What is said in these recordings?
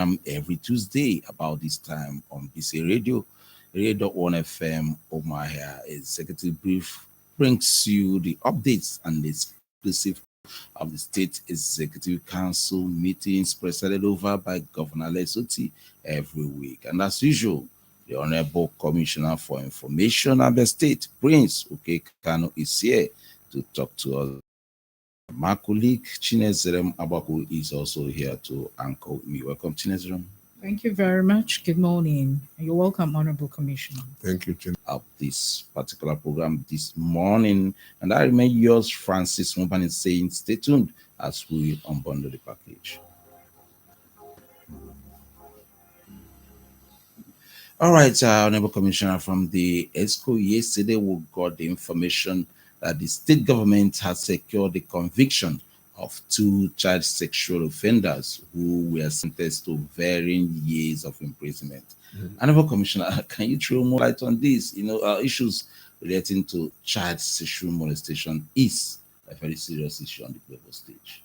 every Tuesday about this time on BC Radio, Radio.1 FM. Omahia Executive Brief brings you the updates and the exclusive of the State Executive Council meetings presided over by Governor Lesoti every week. And as usual, the Honorable Commissioner for Information of the State, Prince Okekano, is here to talk to us. My colleague Chinezerem Abaku is also here to anchor me. Welcome, Chinezerem. Thank you very much. Good morning. You're welcome, Honorable Commissioner. Thank you, Chin. Of this particular program this morning. And I remain yours, Francis Mubani, saying stay tuned as we unbundle the package. All right, Honorable Commissioner, from the ESCO yesterday, we got the information that the state government has secured the conviction of 2 child sexual offenders who were sentenced to varying years of imprisonment. Honorable Commissioner, can you throw more light on this? Issues relating to child sexual molestation is a very serious issue on the global stage.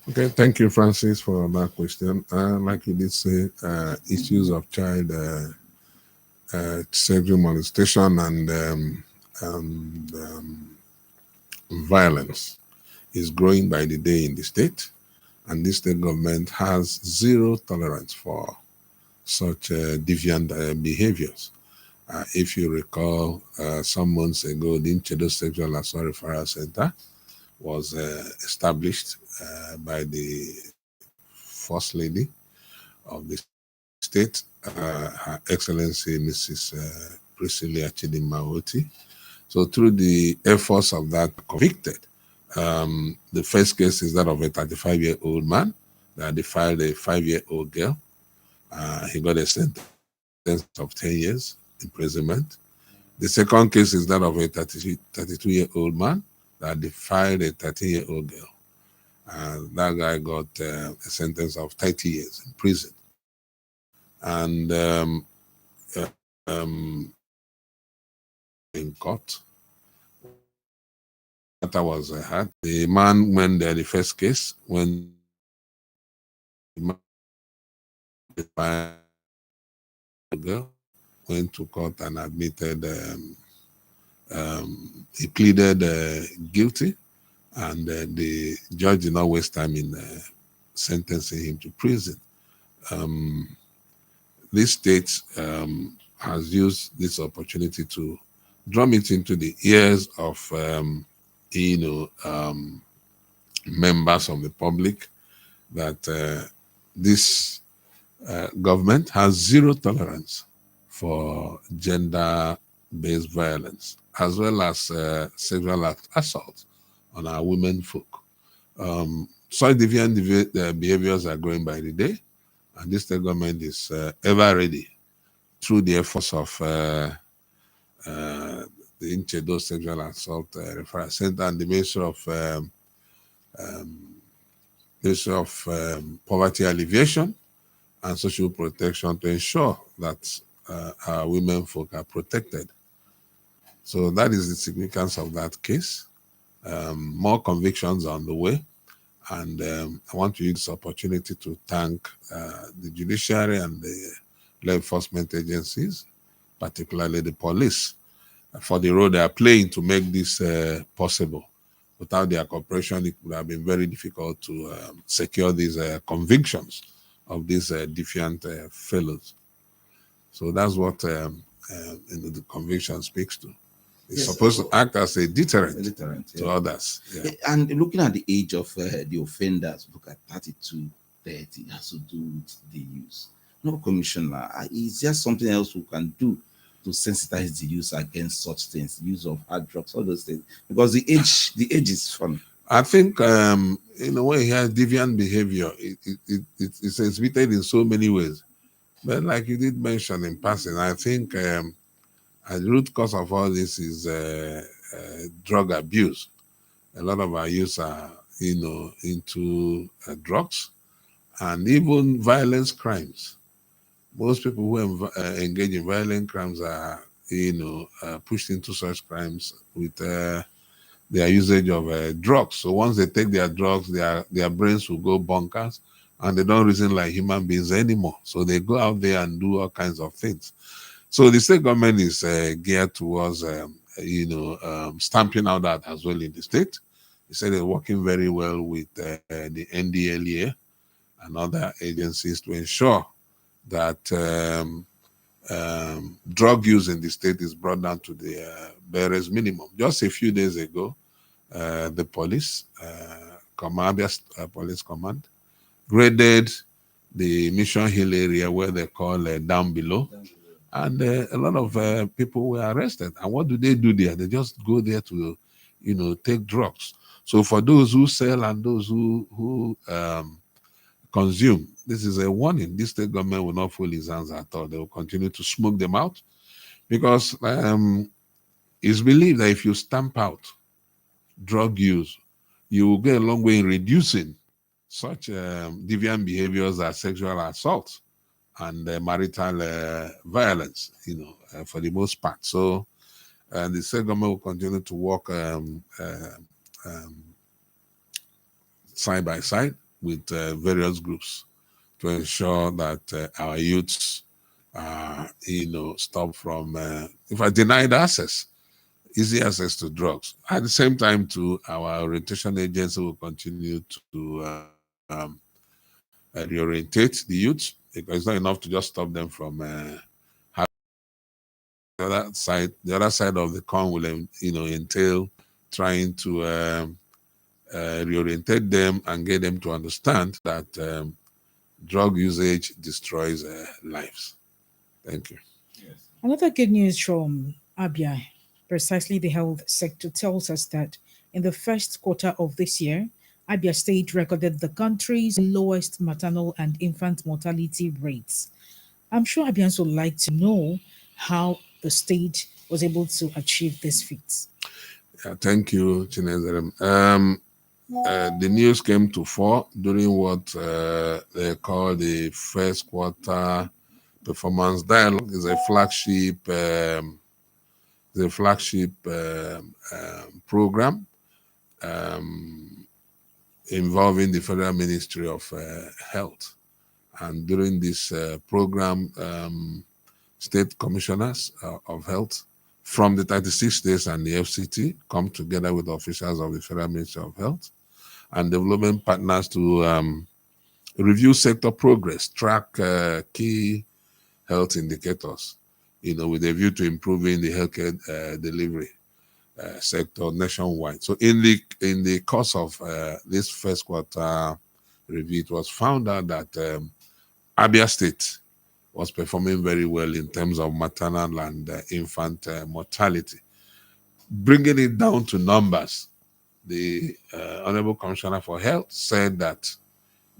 Okay, thank you, Francis, for that question. Like you did say, issues of child sexual molestation and violence is growing by the day in the state, and this state government has zero tolerance for such deviant behaviors. If you recall, some months ago, the Nchedo Sexual Assault Referral Center was established by the First Lady of the state, Her Excellency Mrs. Priscilla Chidinma Oti. So through the efforts of that convicted, the first case is that of a 35-year-old man that defiled a 5-year-old girl. He got a sentence of 10 years imprisonment. The second case is that of a 32-year-old man that defiled a 13-year-old girl. That guy got a sentence of 30 years in prison. And in court, that was had. The man went there, the first case, when the girl went to court and admitted, he pleaded guilty, and the judge did not waste time in sentencing him to prison. This state has used this opportunity to drum it into the ears of members of the public that this government has zero tolerance for gender-based violence, as well as sexual assault on our women folk. Such deviant behaviors are growing by the day, and this state government is ever ready, through the efforts of the Nchedo Sexual Assault Referral Center and the Ministry of Poverty Alleviation and Social Protection, to ensure that our women folk are protected. So that is the significance of that case. More convictions are on the way, and I want to use this opportunity to thank the judiciary and the law enforcement agencies, particularly the police, for the role they are playing to make this possible. Without their cooperation, it would have been very difficult to secure these convictions of these defiant fellows. So that's what the conviction speaks to. It's supposed to act as a deterrent to others. Yeah. And looking at the age of the offenders, look at 32, 30, it has to do with the use. No, Commissioner, is there something else we can do to sensitize the use against such things, use of hard drugs, all those things? Because the age is fun. I think in a way he has deviant behavior. It's exhibited in so many ways. But like you did mention in passing, I think the root cause of all this is drug abuse. A lot of our youth are, into drugs and even violence crimes. Most people who engage in violent crimes are, pushed into such crimes with their usage of drugs. So once they take their drugs, their brains will go bonkers, and they don't reason like human beings anymore. So they go out there and do all kinds of things. So the state government is geared towards, stamping out that as well in the state. He said they're working very well with the NDLEA and other agencies to ensure that drug use in the state is brought down to the barest minimum. Just a few days ago, the police, Police Command, graded the Mission Hill area where they call down below. And a lot of people were arrested. And what do they do there? They just go there to, take drugs. So for those who sell and those who consume, this is a warning. This state government will not fool his hands at all. They will continue to smoke them out because it's believed that if you stamp out drug use, you will get a long way in reducing such deviant behaviors as sexual assault and marital violence, for the most part. So the state government will continue to work side by side with various groups to ensure that our youths are, stop from, if I denied access, easy access to drugs. At the same time, too, our orientation agency will continue to reorientate the youth, because it's not enough to just stop them from having the other side of the coin will entail trying to reorientate them and get them to understand that drug usage destroys lives. Thank you. Yes. Another good news from Abia, precisely the health sector, tells us that in the first quarter of this year, Abia State recorded the country's lowest maternal and infant mortality rates. I'm sure Abians would like to know how the state was able to achieve this feat. Yeah, thank you, Chinezerem. The news came to fore during what they call the first quarter performance dialogue. Is a flagship, program involving the Federal Ministry of Health. And during this program, state commissioners of health from the 36 states and the FCT come together with officials of the Federal Ministry of Health and development partners to review sector progress, track key health indicators, with a view to improving the healthcare delivery sector nationwide. So in the course of this first quarter review, it was found out that Abia State was performing very well in terms of maternal and infant mortality. Bringing it down to numbers, the Honorable Commissioner for Health said that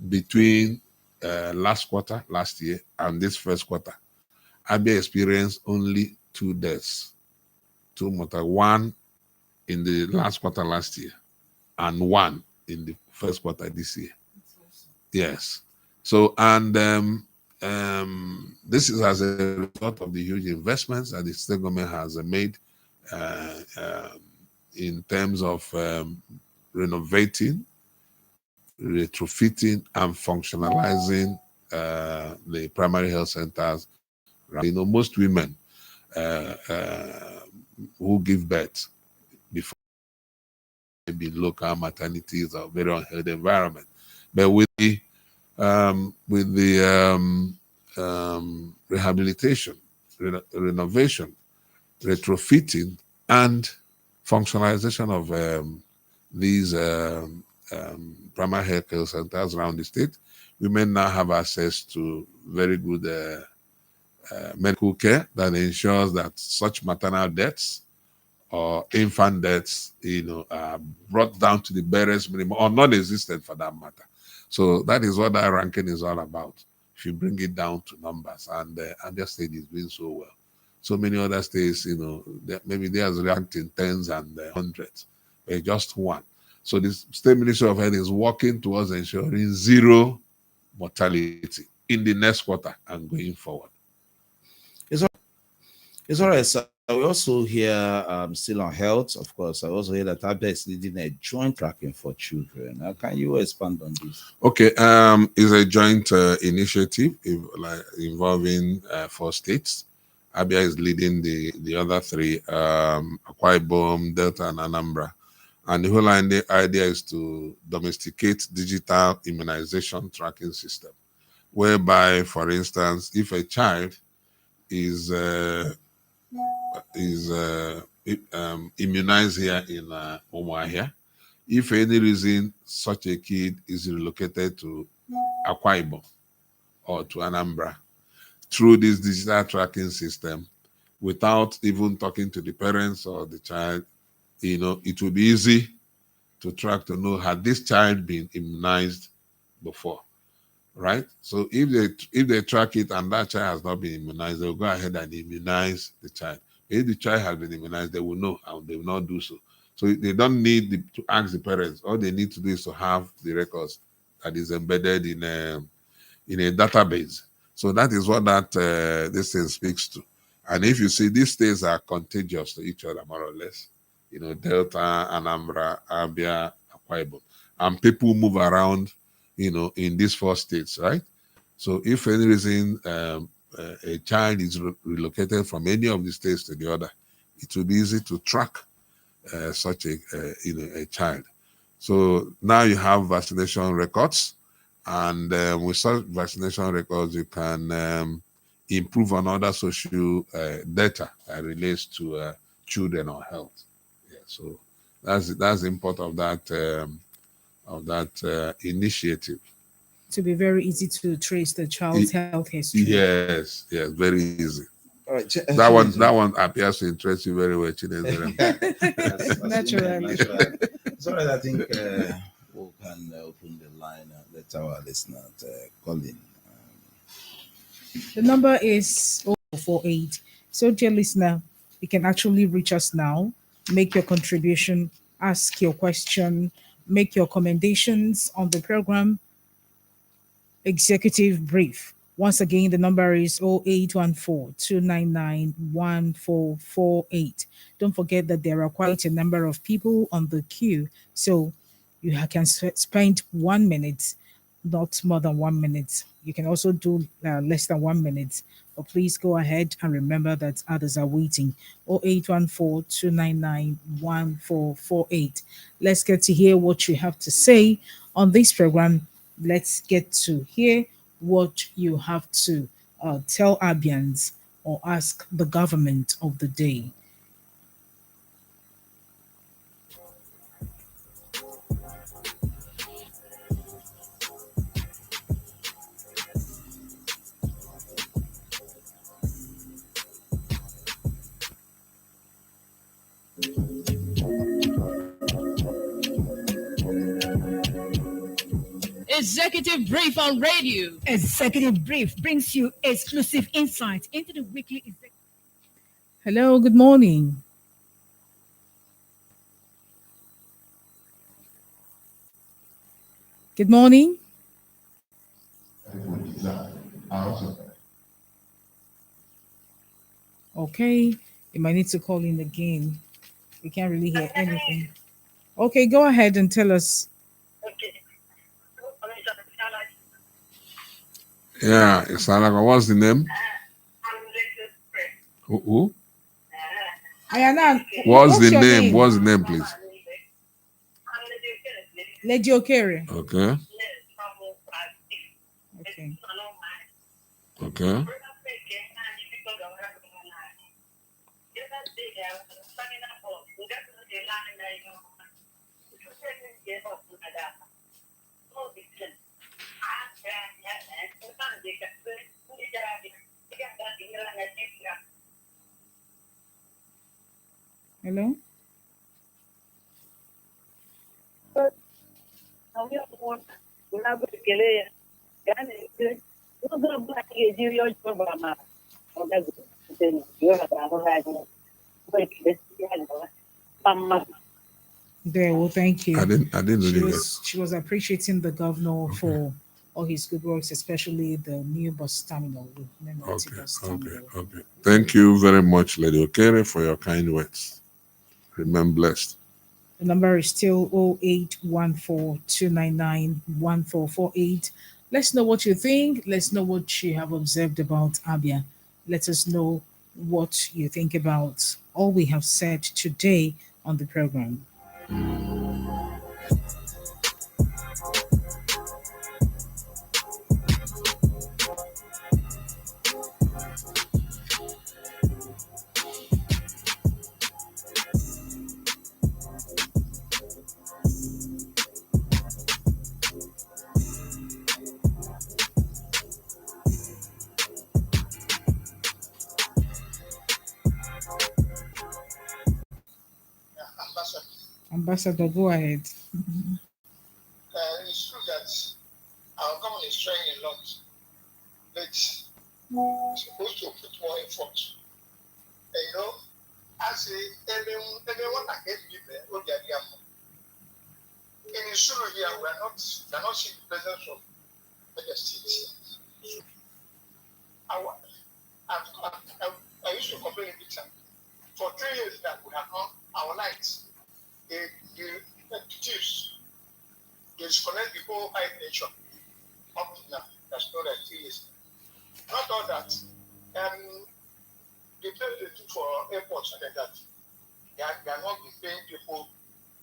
between last year, and this first quarter, Abia experienced only 2 deaths, one in the last quarter last year, and one in the first quarter this year. Yes. So, and this is as a result of the huge investments that the state government has made in terms of renovating, retrofitting, and functionalizing the primary health centers. Most women who give birth before maybe local maternities or very unhealthy environment, but with the rehabilitation, renovation, retrofitting, and functionalization of these primary health care centers around the state, women now have access to very good medical care that ensures that such maternal deaths or infant deaths, are brought down to the barest minimum or non-existent for that matter. So that is what that ranking is all about. If you bring it down to numbers, and Abia State is doing so well. So many other states, maybe they are ranked in tens and hundreds, but just one. So the State Ministry of Health is working towards ensuring zero mortality in the next quarter and going forward. It's all right, sir. We also hear, still on health, of course, I also hear that Abia is leading a joint tracking for children. Can you expand on this? Okay, it's a joint initiative involving 4 states. Abia is leading the other three, Akwa Ibom, Delta, and Anambra. And the whole idea is to domesticate digital immunization tracking system, whereby, for instance, if a child is immunized here in Umuahia, if for any reason such a kid is relocated to Akwa Ibom or to Anambra through this digital tracking system, without even talking to the parents or the child, it will be easy to track to know had this child been immunized before, right? So if they track it and that child has not been immunized, they'll go ahead and immunize the child. If the child has been immunized, they will know and they will not do so. So they don't need to ask the parents. All they need to do is to have the records that is embedded in a database. So that is what that this thing speaks to. And if you see, these states are contagious to each other, more or less. Delta, Anambra, Abia, Akwa Ibom. And people move around, in these 4 states, right? So if for any reason a child is relocated from any of the states to the other, it will be easy to track such a child. So now you have vaccination records, and with such vaccination records, you can improve on other social data that relates to children or health. Yeah, so that's the import of that initiative. To be very easy to trace the child's health history. Yes, very easy. All right, that one appears to interest you very well, Chinezere. Naturally. Sorry, I think we can open the line and let our listener call in. The number is 048. So, dear listener, you can actually reach us now, make your contribution, ask your question, make your commendations on the program. Executive brief. Once again, the number is 0814-299-1448. Don't forget that there are quite a number of people on the queue, so you can spend 1 minute, not more than 1 minute. You can also do less than 1 minute, but please go ahead and remember that others are waiting. 0814-299-1448. Let's get to hear what you have to say on this program. Let's get to hear what you have to tell Abians or ask the government of the day. Executive Brief on Radio. Executive Brief brings you exclusive insight into the weekly executive. Hello, good morning. Good morning. Okay, you might need to call in again. We can't really hear anything. Okay, go ahead and tell us. Yeah, Salaka, what's the name? Who? Ayana, What's the your name? What's the name, please? Lady Okere. Okay. Okay. Okay. Hello? There, well, thank you. I didn't really get. She was appreciating the governor for all his good works, especially the new bus terminal, the Memorati Okay, bus okay, terminal. okay. Thank you very much, Lady Okere, for your kind words. Remain blessed. The number is still 0814-299-1448. Let's know what you think. Let's know what you have observed about Abia. Let us know what you think about all we have said today on the program. Ambassador. Ambassador, go ahead. It's true that our government is trying a lot, but it's supposed to put more effort. I say, everyone I get you there, what they are doing. In Isuru here, we are not seeing the presence of the states. I used to complain a bit. For 3 years that we have not our lights. The thieves disconnect the whole high nation up to now. That's not like 3 years. Not all that. The place they do for airports and like that, they are not paying people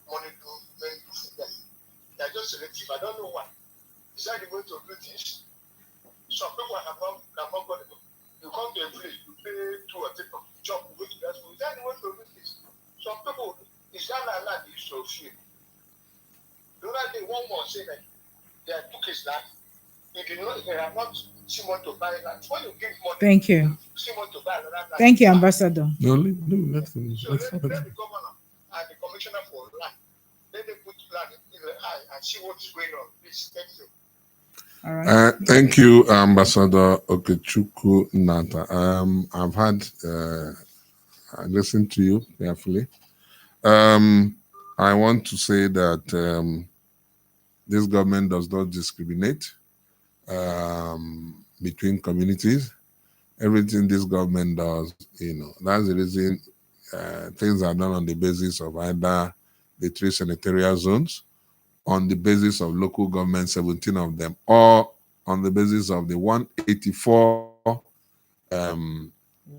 money to make for them. They are just selective. I don't know why. Is that the way to do this? Some people have not got it. You come to a place, you pay 2 or 3 job, you go to that school. Is that the way to do this? Some people, is that land is so few. The other day, one more say that they took his land. If you know they are not someone to buy land, when you give money, Thank you. someone to buy another land. Thank you, Ambassador. No, let's finish. So let the governor and the commissioner for land, let them put land in the eye and see what is going on. Please, thank you. All right. Thank you, Ambassador Okechukwu Nata. I've had I listened to you carefully. I want to say that this government does not discriminate between communities. Everything this government does, that's the reason things are done on the basis of either the 3 senatorial zones, on the basis of local government, 17 of them, or on the basis of the 184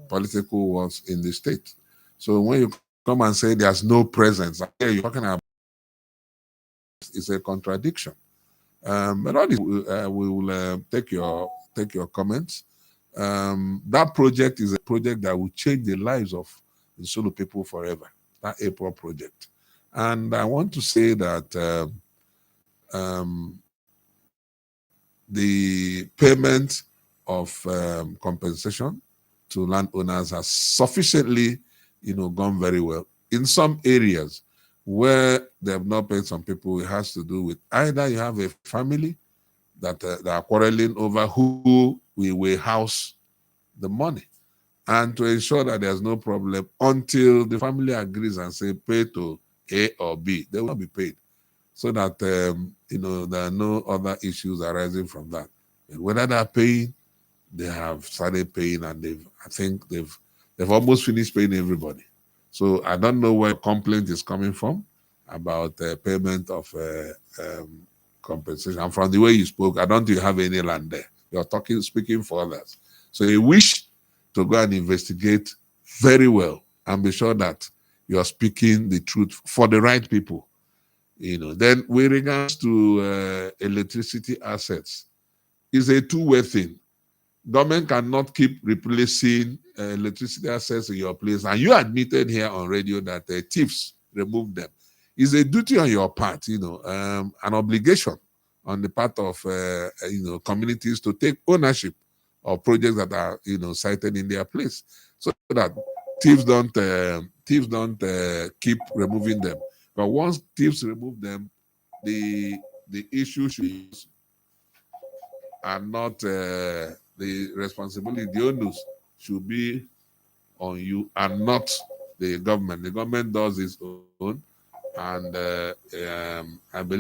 political wards in the state. So when you come and say there's no presence, you're talking about it's a contradiction. But all this, we will take your comments. That project is a project that will change the lives of the Solo people forever. That April project, and I want to say that the payment of compensation to landowners has sufficiently, gone very well. In some areas where they have not paid some people, it has to do with either you have a family that are quarreling over who will house the money, and to ensure that there's no problem until the family agrees and say pay to A or B, they will not be paid, so that there are no other issues arising from that. And whether they're paying, they have started paying, and I think they've almost finished paying everybody. So I don't know where complaint is coming from about payment of compensation. And from the way you spoke, I don't think you have any land there. You're speaking for others. So you wish to go and investigate very well and be sure that you're speaking the truth for the right people. Then with regards to electricity assets, it's a two-way thing. Government cannot keep replacing electricity assets in your place. And you admitted here on radio that thieves removed them. It's a duty on your part, an obligation on the part of, communities to take ownership of projects that are, cited in their place, so that thieves don't keep removing them. But once thieves remove them, the issue are not the responsibility. The onus should be on you and not the government. The government does its own, and I believe